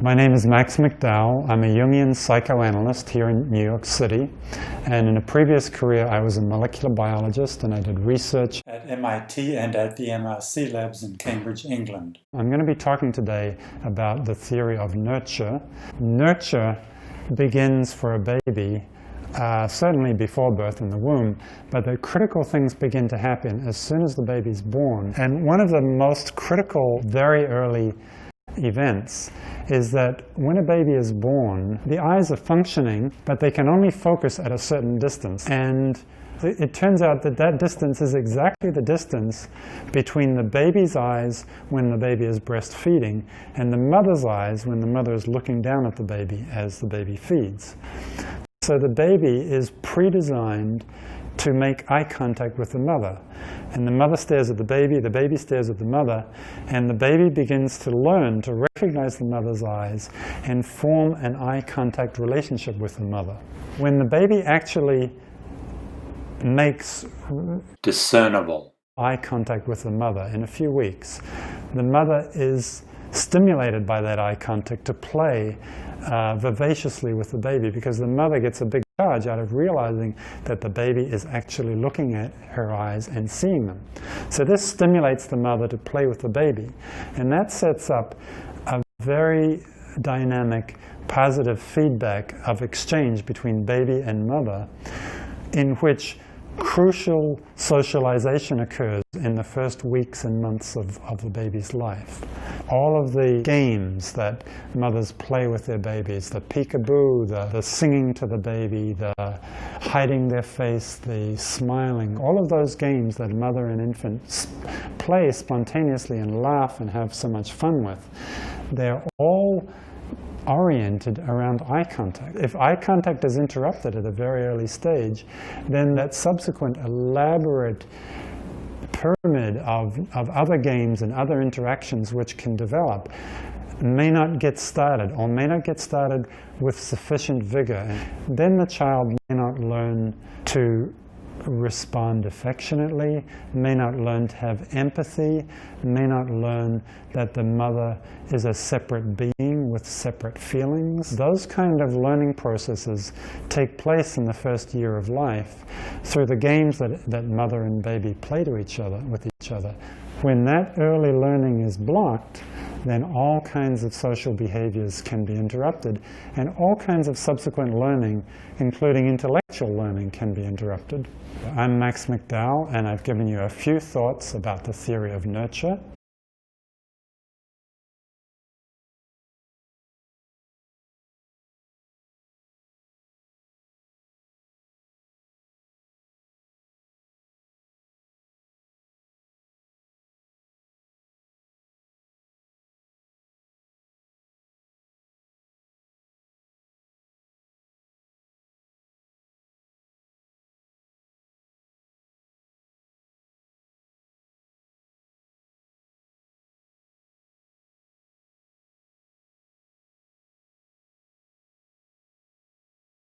My name is Max McDowell. I'm a Jungian psychoanalyst here in New York City. And in a previous career, I was a molecular biologist and I did research at MIT and at the MRC labs in Cambridge, England. I'm going to be talking today about the theory of nurture. Nurture begins for a baby certainly before birth in the womb, but the critical things begin to happen as soon as the baby's born. And one of the most critical, very early events is that when a baby is born, the eyes are functioning, but they can only focus at a certain distance. And it turns out that that distance is exactly the distance between the baby's eyes when the baby is breastfeeding and the mother's eyes when the mother is looking down at the baby as the baby feeds. So the baby is pre-designed to make eye contact with the mother. And the mother stares at the baby stares at the mother, and the baby begins to learn to recognize the mother's eyes and form an eye contact relationship with the mother. When the baby actually makes discernible eye contact with the mother in a few weeks, the mother is stimulated by that eye contact to play vivaciously with the baby, because the mother gets a big charge out of realizing that the baby is actually looking at her eyes and seeing them. So this stimulates the mother to play with the baby, and that sets up a very dynamic, positive feedback of exchange between baby and mother, in which crucial socialization occurs in the first weeks and months of the baby's life. All of the games that mothers play with their babies, the peekaboo, the singing to the baby, the hiding their face, the smiling, all of those games that mother and infant play spontaneously and laugh and have so much fun with, they're all oriented around eye contact. If eye contact is interrupted at a very early stage, then that subsequent elaborate pyramid of other games and other interactions which can develop may not get started, or may not get started with sufficient vigor. Then the child may not learn to respond affectionately, may not learn to have empathy, may not learn that the mother is a separate being with separate feelings. Those kind of learning processes take place in the first year of life through the games that mother and baby play with each other. When that early learning is blocked, then all kinds of social behaviors can be interrupted, and all kinds of subsequent learning, including intellectual learning, can be interrupted. I'm Max McDowell, and I've given you a few thoughts about the theory of nurture.